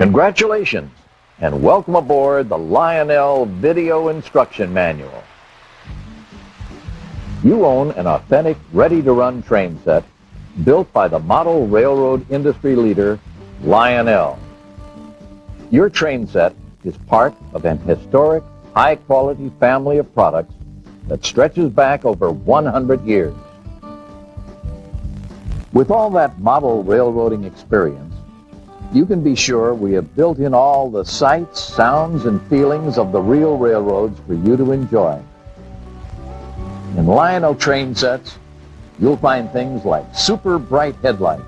Congratulations and welcome aboard the Lionel Video Instruction Manual. You own an authentic, ready-to-run train set built by the model railroad industry leader, Lionel. Your train set is part of an historic, high-quality family of products that stretches back over 100 years. With all that model railroading experience, you can be sure we have built in all the sights, sounds, and feelings of the real railroads for you to enjoy. In Lionel train sets, you'll find things like super bright headlights,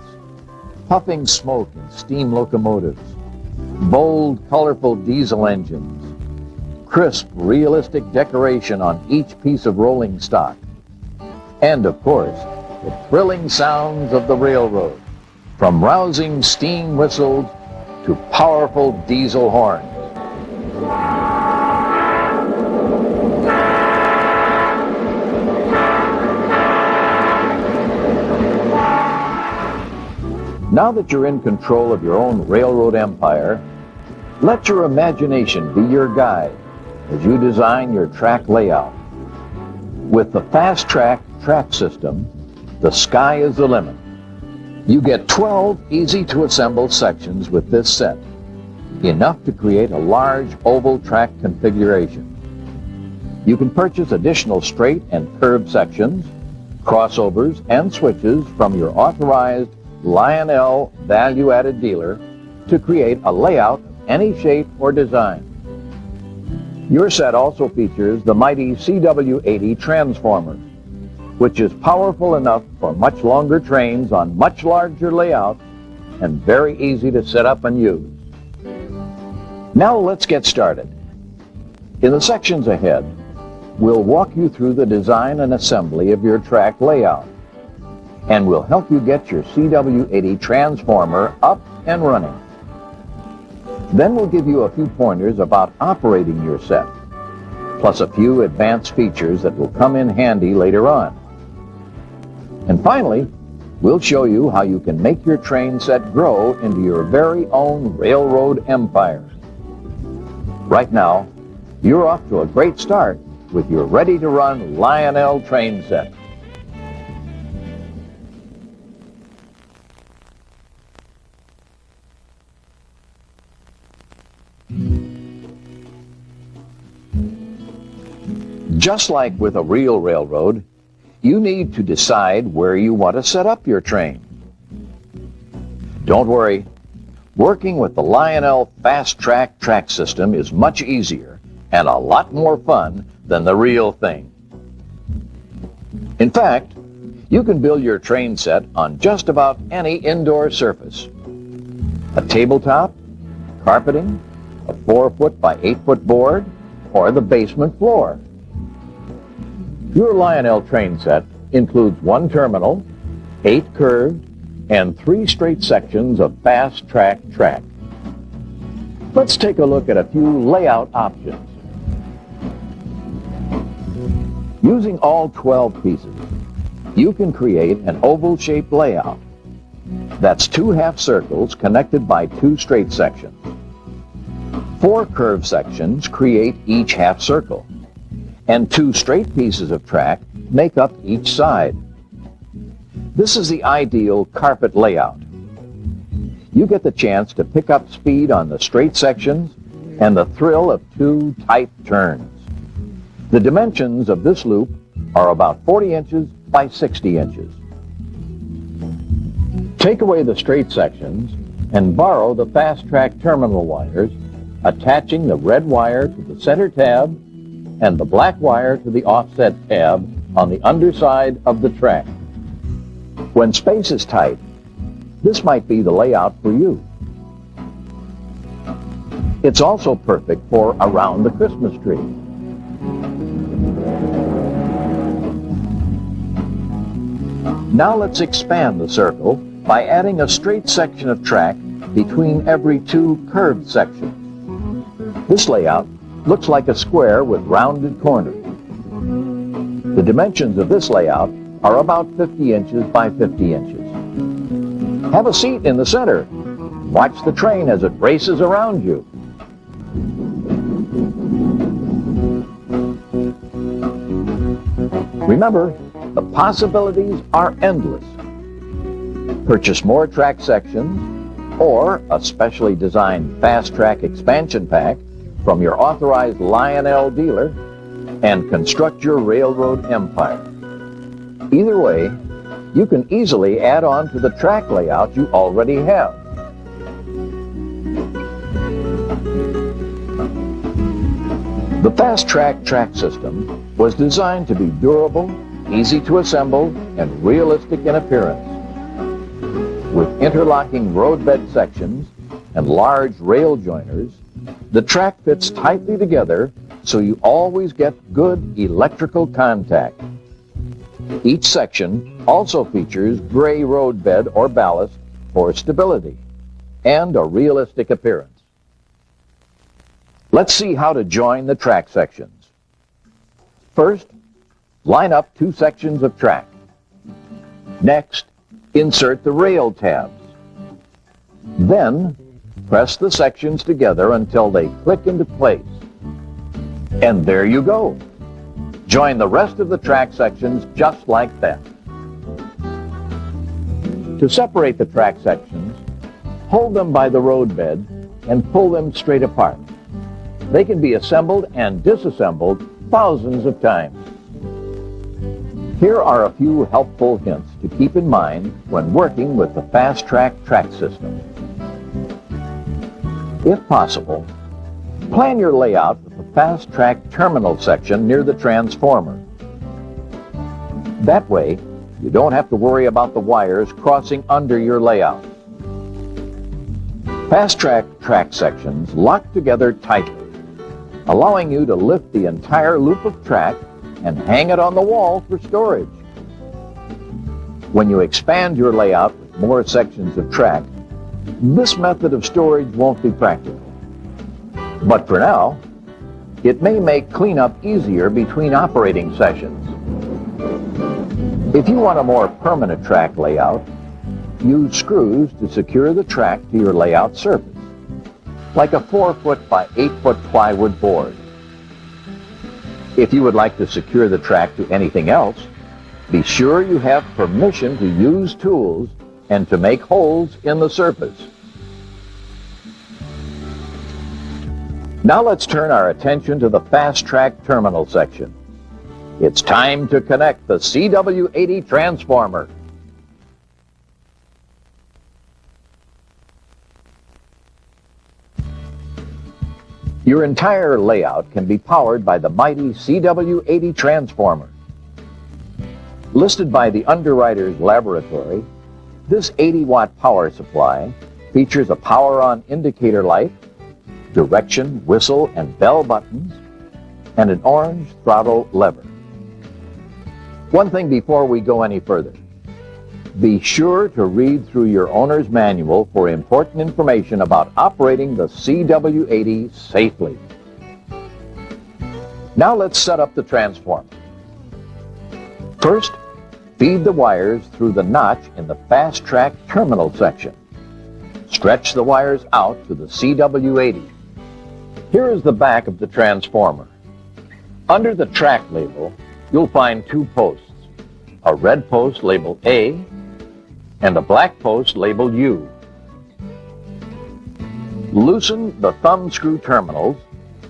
puffing smoke in steam locomotives, bold, colorful diesel engines, crisp, realistic decoration on each piece of rolling stock, and, of course, the thrilling sounds of the railroad, from rousing steam whistles to powerful diesel horns. Now that you're in control of your own railroad empire, let your imagination be your guide as you design your track layout. With the Fasttrack track system, the sky is the limit. You get 12 easy-to-assemble sections with this set, enough to create a large oval track configuration. You can purchase additional straight and curved sections, crossovers, and switches from your authorized Lionel value-added dealer to create a layout of any shape or design. Your set also features the mighty CW80 transformer, which is powerful enough for much longer trains on much larger layouts and very easy to set up and use. Now let's get started. In the sections ahead, we'll walk you through the design and assembly of your track layout, and we'll help you get your CW80 transformer up and running. Then we'll give you a few pointers about operating your set, plus a few advanced features that will come in handy later on. And finally, we'll show you how you can make your train set grow into your very own railroad empire. Right now, you're off to a great start with your ready-to-run Lionel train set. Just like with a real railroad, you need to decide where you want to set up your train. Don't worry, working with the Lionel Fasttrack track system is much easier and a lot more fun than the real thing. In fact, you can build your train set on just about any indoor surface. A tabletop, carpeting, a 4-foot by 8-foot board, or the basement floor. Your Lionel train set includes 1 terminal, 8 curved, and 3 straight sections of Fasttrack track. Let's take a look at a few layout options. Using all 12 pieces, you can create an oval-shaped layout. That's 2 half circles connected by 2 straight sections. 4 curved sections create each half circle, and 2 straight pieces of track make up each side. This is the ideal carpet layout. You get the chance to pick up speed on the straight sections and the thrill of 2 tight turns. The dimensions of this loop are about 40 inches by 60 inches. Take away the straight sections and borrow the Fasttrack terminal wires, attaching the red wire to the center tab and the black wire to the offset tab on the underside of the track. When space is tight, this might be the layout for you. It's also perfect for around the Christmas tree. Now let's expand the circle by adding a straight section of track between every 2 curved sections. This layout looks like a square with rounded corners. The dimensions of this layout are about 50 inches by 50 inches. Have a seat in the center Watch the train as it races around you. Remember, the possibilities are endless. Purchase more track sections or a specially designed Fasttrack expansion pack from your authorized Lionel dealer and construct your railroad empire. Either way, you can easily add on to the track layout you already have. The Fasttrack track system was designed to be durable, easy to assemble, and realistic in appearance. With interlocking roadbed sections and large rail joiners, the track fits tightly together so you always get good electrical contact. Each section also features gray roadbed or ballast for stability and a realistic appearance. Let's see how to join the track sections. First, line up two sections of track. Next, insert the rail tabs. Then, press the sections together until they click into place. And there you go. Join the rest of the track sections just like that. To separate the track sections, hold them by the roadbed and pull them straight apart. They can be assembled and disassembled thousands of times. Here are a few helpful hints to keep in mind when working with the Fasttrack track system. If possible, plan your layout with the Fasttrack terminal section near the transformer. That way, you don't have to worry about the wires crossing under your layout. Fasttrack track sections lock together tightly, allowing you to lift the entire loop of track and hang it on the wall for storage. When you expand your layout with more sections of track, this method of storage won't be practical. But for now, it may make cleanup easier between operating sessions. If you want a more permanent track layout, use screws to secure the track to your layout surface, like a 4-foot by 8-foot plywood board. If you would like to secure the track to anything else, be sure you have permission to use tools and to make holes in the surface. Now let's turn our attention to the Fasttrack terminal section. It's time to connect the CW80 transformer. Your entire layout can be powered by the mighty CW80 transformer. Listed by the Underwriters Laboratory, this 80-watt power supply features a power-on indicator light, direction, whistle, and bell buttons, and an orange throttle lever. One thing before we go any further. Be sure to read through your owner's manual for important information about operating the CW80 safely. Now let's set up the transformer. First, feed the wires through the notch in the Fasttrack terminal section. Stretch the wires out to the CW80. Here is the back of the transformer. Under the track label, you'll find two posts, a red post labeled A and a black post labeled U. Loosen the thumb screw terminals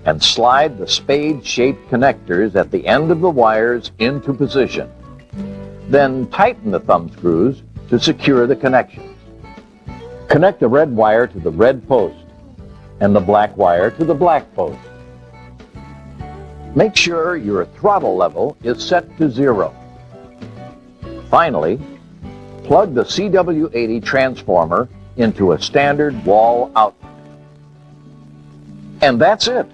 and slide the spade-shaped connectors at the end of the wires into position. Then tighten the thumb screws to secure the connections. Connect the red wire to the red post and the black wire to the black post. Make sure your throttle level is set to 0. Finally, plug the CW80 transformer into a standard wall outlet. And that's it.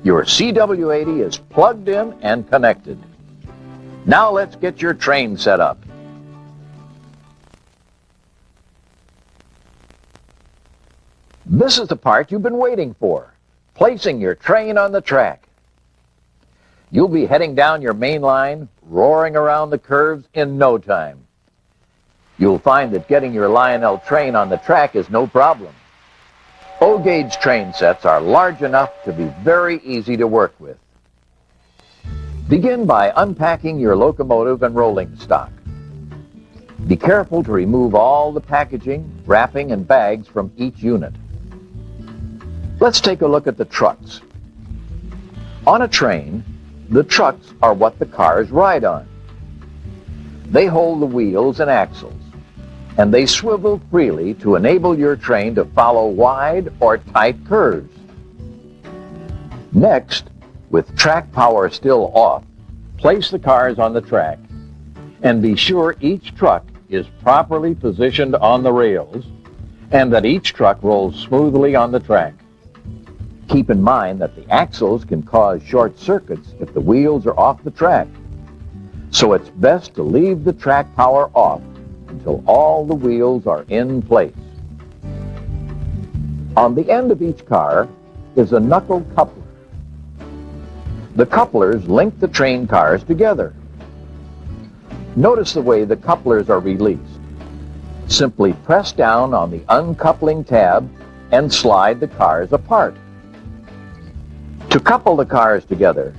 Your CW80 is plugged in and connected. Now let's get your train set up. This is the part you've been waiting for, placing your train on the track. You'll be heading down your main line, roaring around the curves in no time. You'll find that getting your Lionel train on the track is no problem. O-gauge train sets are large enough to be very easy to work with. Begin by unpacking your locomotive and rolling stock. Be careful to remove all the packaging, wrapping, and bags from each unit. Let's take a look at the trucks. On a train, the trucks are what the cars ride on. They hold the wheels and axles, and they swivel freely to enable your train to follow wide or tight curves. Next, with track power still off, place the cars on the track and be sure each truck is properly positioned on the rails and that each truck rolls smoothly on the track. Keep in mind that the axles can cause short circuits if the wheels are off the track, so it's best to leave the track power off until all the wheels are in place. On the end of each car is a knuckle coupler. The couplers link the train cars together. Notice the way the couplers are released. Simply press down on the uncoupling tab and slide the cars apart. To couple the cars together,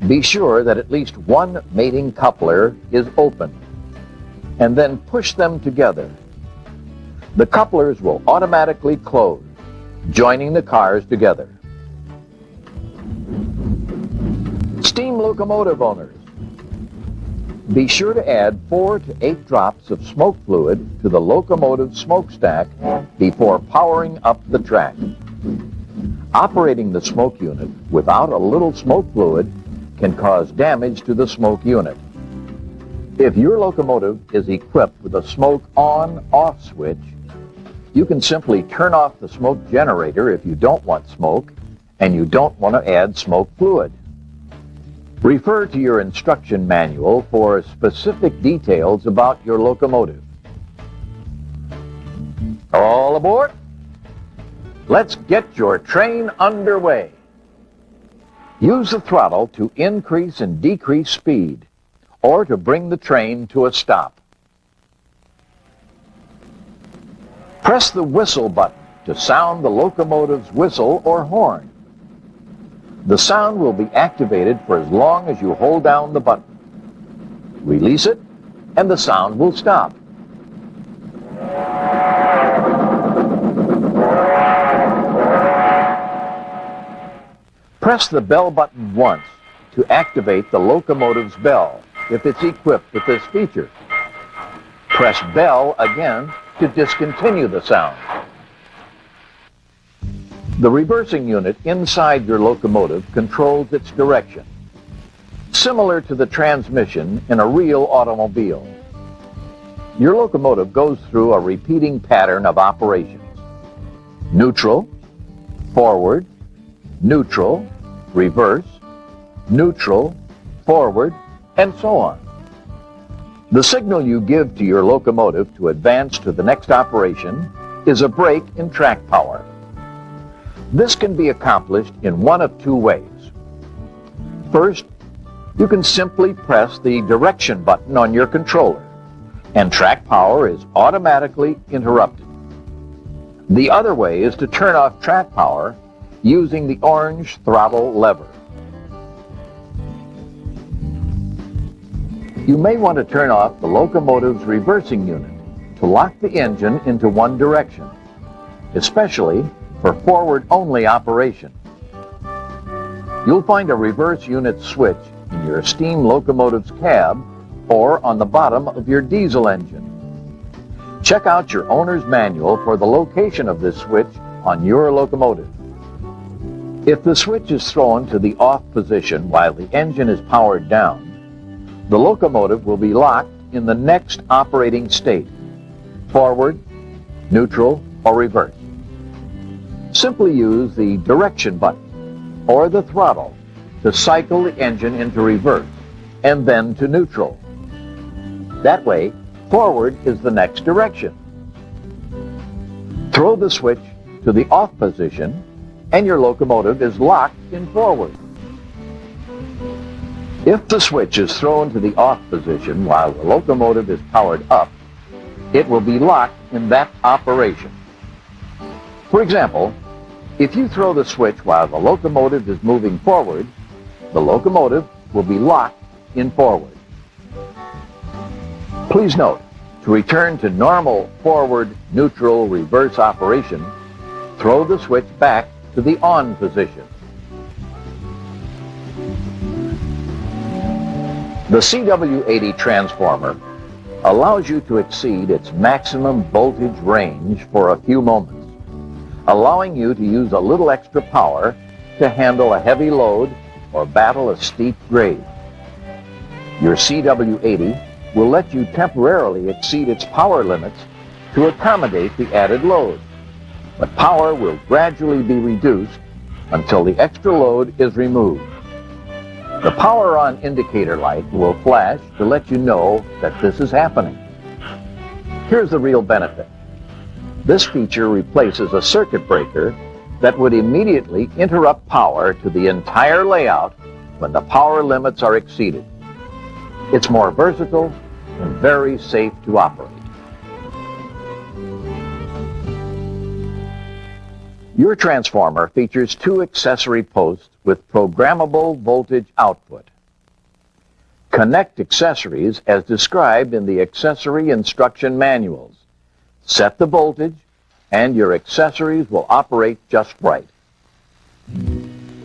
be sure that at least one mating coupler is open, and then push them together. The couplers will automatically close, joining the cars together. Steam locomotive owners, be sure to add 4 to 8 drops of smoke fluid to the locomotive smokestack before powering up the track. Operating the smoke unit without a little smoke fluid can cause damage to the smoke unit. If your locomotive is equipped with a smoke on-off switch, you can simply turn off the smoke generator if you don't want smoke and you don't want to add smoke fluid. Refer to your instruction manual for specific details about your locomotive. All aboard! Let's get your train underway. Use the throttle to increase and decrease speed, or to bring the train to a stop. Press the whistle button to sound the locomotive's whistle or horn. The sound will be activated for as long as you hold down the button. Release it, and the sound will stop. Press the bell button once to activate the locomotive's bell if it's equipped with this feature. Press bell again to discontinue the sound. The reversing unit inside your locomotive controls its direction, similar to the transmission in a real automobile. Your locomotive goes through a repeating pattern of operations: neutral, forward, neutral, reverse, neutral, forward, and so on. The signal you give to your locomotive to advance to the next operation is a break in track power. This can be accomplished in one of 2 ways. First, you can simply press the direction button on your controller, and track power is automatically interrupted. The other way is to turn off track power using the orange throttle lever. You may want to turn off the locomotive's reversing unit to lock the engine into one direction, especially for forward-only operation. You'll find a reverse unit switch in your steam locomotive's cab or on the bottom of your diesel engine. Check out your owner's manual for the location of this switch on your locomotive. If the switch is thrown to the off position while the engine is powered down, the locomotive will be locked in the next operating state: forward, neutral, or reverse. Simply use the direction button or the throttle to cycle the engine into reverse and then to neutral. That way, forward is the next direction. Throw the switch to the off position and your locomotive is locked in forward. If the switch is thrown to the off position while the locomotive is powered up, it will be locked in that operation. For example, if you throw the switch while the locomotive is moving forward, the locomotive will be locked in forward. Please note, to return to normal forward, neutral, reverse operation, throw the switch back to the on position. The CW80 transformer allows you to exceed its maximum voltage range for a few moments, allowing you to use a little extra power to handle a heavy load or battle a steep grade. Your CW80 will let you temporarily exceed its power limits to accommodate the added load, but power will gradually be reduced until the extra load is removed. The power on indicator light will flash to let you know that this is happening. Here's the real benefit. This feature replaces a circuit breaker that would immediately interrupt power to the entire layout when the power limits are exceeded. It's more versatile and very safe to operate. Your transformer features 2 accessory posts with programmable voltage output. Connect accessories as described in the accessory instruction manuals. Set the voltage, and your accessories will operate just right.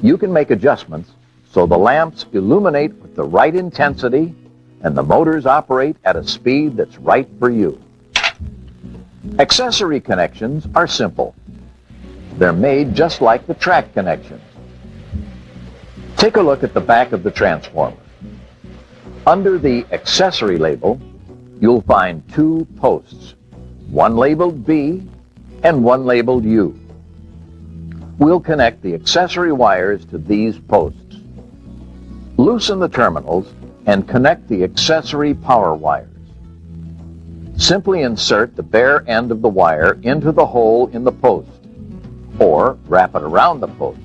You can make adjustments so the lamps illuminate with the right intensity and the motors operate at a speed that's right for you. Accessory connections are simple. They're made just like the track connections. Take a look at the back of the transformer. Under the accessory label, you'll find 2 posts, one labeled B and one labeled U. We'll connect the accessory wires to these posts. Loosen the terminals and connect the accessory power wires. Simply insert the bare end of the wire into the hole in the post, or wrap it around the post.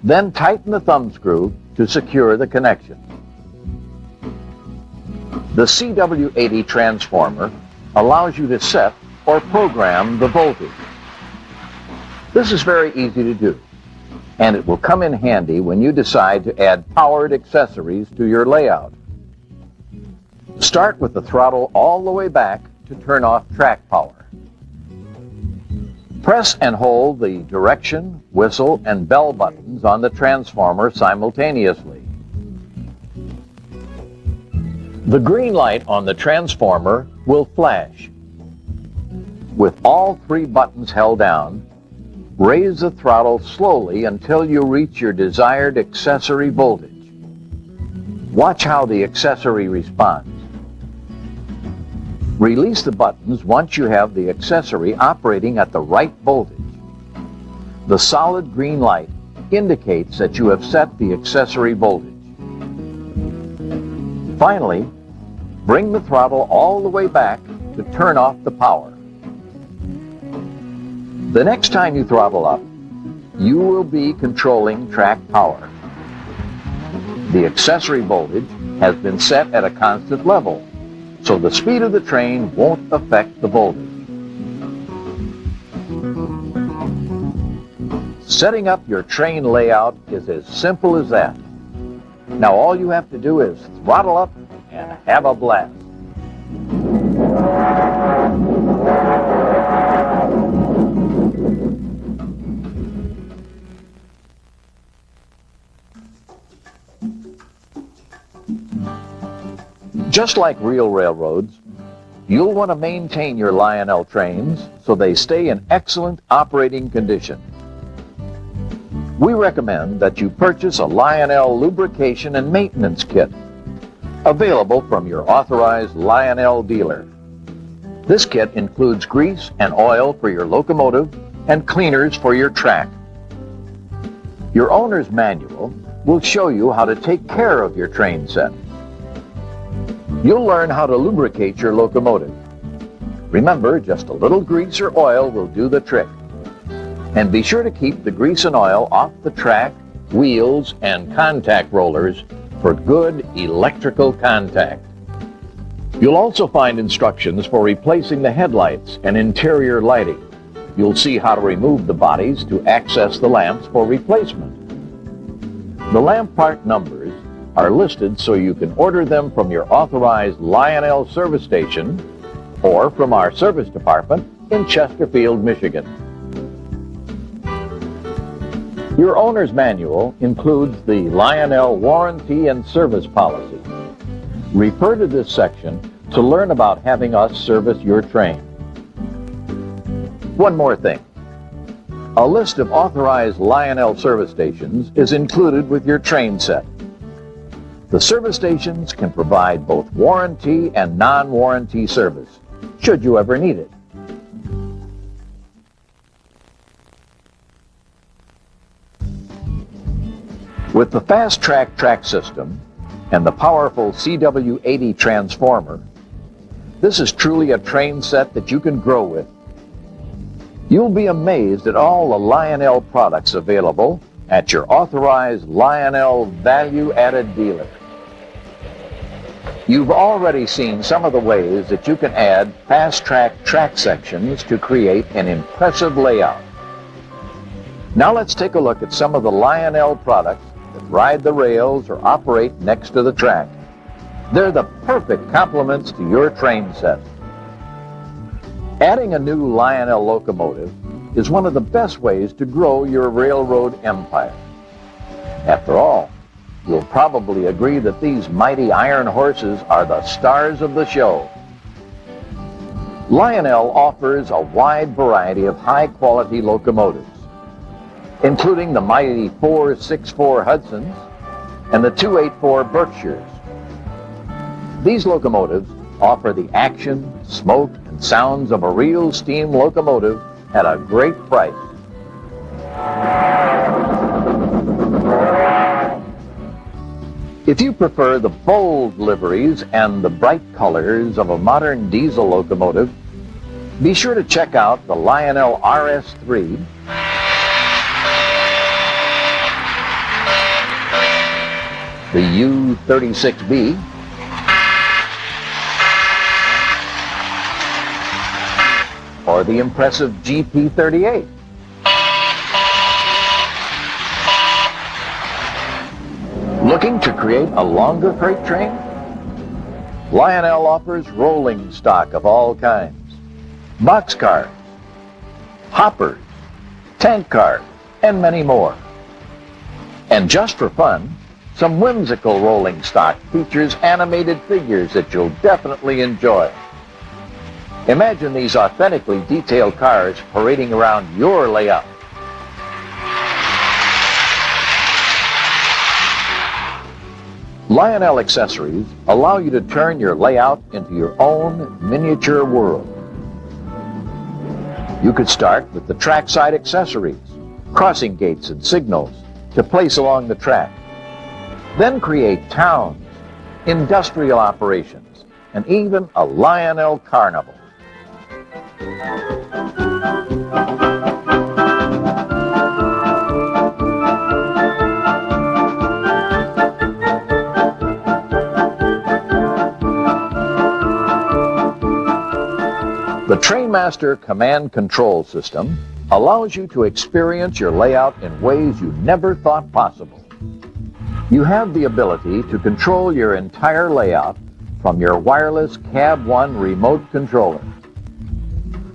Then tighten the thumb screw to secure the connection. The CW80 transformer allows you to set or program the voltage. This is very easy to do, and it will come in handy when you decide to add powered accessories to your layout. Start with the throttle all the way back to turn off track power. Press and hold the direction, whistle, and bell buttons on the transformer simultaneously. The green light on the transformer will flash. With all 3 buttons held down, raise the throttle slowly until you reach your desired accessory voltage. Watch how the accessory responds. Release the buttons once you have the accessory operating at the right voltage. The solid green light indicates that you have set the accessory voltage. Finally, bring the throttle all the way back to turn off the power. The next time you throttle up, you will be controlling track power. The accessory voltage has been set at a constant level, so the speed of the train won't affect the voltage. Setting up your train layout is as simple as that. Now all you have to do is throttle up and have a blast. Just like real railroads, you'll want to maintain your Lionel trains so they stay in excellent operating condition. We recommend that you purchase a Lionel lubrication and maintenance kit, available from your authorized Lionel dealer. This kit includes grease and oil for your locomotive and cleaners for your track. Your owner's manual will show you how to take care of your train set. You'll learn how to lubricate your locomotive. Remember, just a little grease or oil will do the trick. And be sure to keep the grease and oil off the track, wheels, and contact rollers for good electrical contact. You'll also find instructions for replacing the headlights and interior lighting. You'll see how to remove the bodies to access the lamps for replacement. The lamp part numbers are listed so you can order them from your authorized Lionel service station or from our service department in Chesterfield, Michigan. Your owner's manual includes the Lionel warranty and service policy. Refer to this section to learn about having us service your train. One more thing. A list of authorized Lionel service stations is included with your train set. The service stations can provide both warranty and non-warranty service, should you ever need it. With the Fasttrack track system and the powerful CW80 transformer, this is truly a train set that you can grow with. You'll be amazed at all the Lionel products available at your authorized Lionel value-added dealer. You've already seen some of the ways that you can add Fasttrack track sections to create an impressive layout. Now let's take a look at some of the Lionel products that ride the rails or operate next to the track. They're the perfect complements to your train set. Adding a new Lionel locomotive is one of the best ways to grow your railroad empire. After all, you'll probably agree that these mighty iron horses are the stars of the show. Lionel offers a wide variety of high-quality locomotives, including the mighty 464 Hudsons and the 284 Berkshires. These locomotives offer the action, smoke, and sounds of a real steam locomotive at a great price. If you prefer the bold liveries and the bright colors of a modern diesel locomotive, be sure to check out the Lionel RS3, the U36B, or the impressive GP38. Looking to create a longer freight train? Lionel offers rolling stock of all kinds, boxcars, hoppers, tank cars, and many more. And just for fun, some whimsical rolling stock features animated figures that you'll definitely enjoy. Imagine these authentically detailed cars parading around your layout. Lionel accessories allow you to turn your layout into your own miniature world. You could start with the trackside accessories, crossing gates and signals to place along the track. Then create towns, industrial operations, and even a Lionel carnival. The Trainmaster Command Control System allows you to experience your layout in ways you never thought possible. You have the ability to control your entire layout from your wireless Cab 1 remote controller.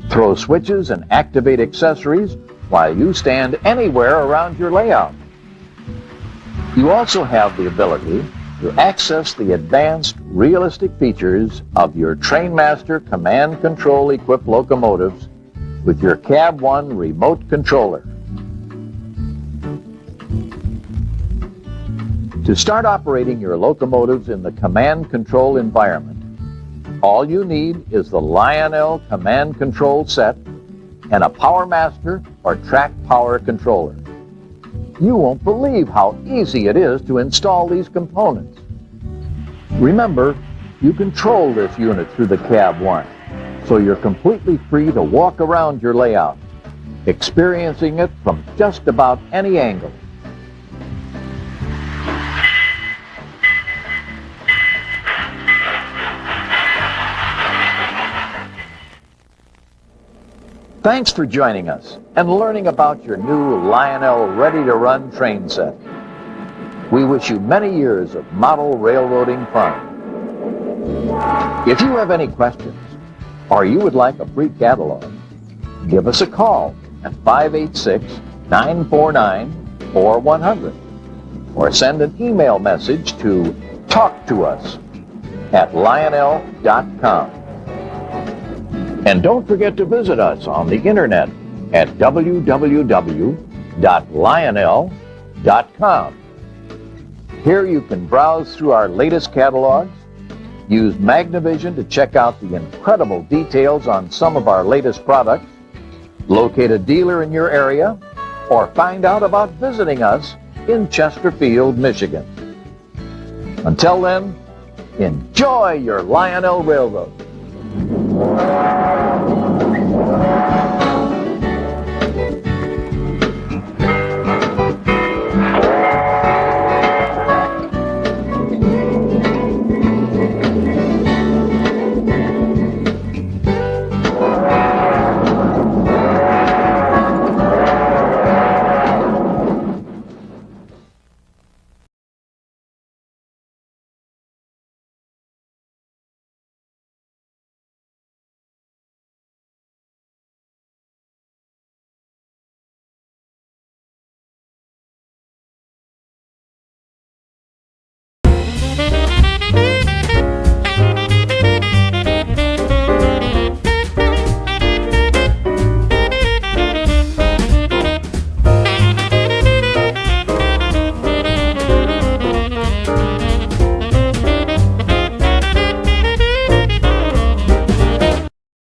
Throw switches and activate accessories while you stand anywhere around your layout. You also have the ability to access the advanced, realistic features of your Trainmaster Command Control equipped locomotives with your Cab 1 remote controller. To start operating your locomotives in the command control environment, all you need is the Lionel Command Control set and a Power Master or Track Power Controller. You won't believe how easy it is to install these components. Remember, you control this unit through the Cab 1, so you're completely free to walk around your layout, experiencing it from just about any angle. Thanks for joining us and learning about your new Lionel Ready to Run train set. We wish you many years of model railroading fun. If you have any questions or you would like a free catalog, give us a call at 586-949-4100 or send an email message to talktous@lionel.com. And don't forget to visit us on the internet at www.lionel.com. Here you can browse through our latest catalogs, use Magnavision to check out the incredible details on some of our latest products, locate a dealer in your area, or find out about visiting us in Chesterfield, Michigan. Until then, enjoy your Lionel Railroad.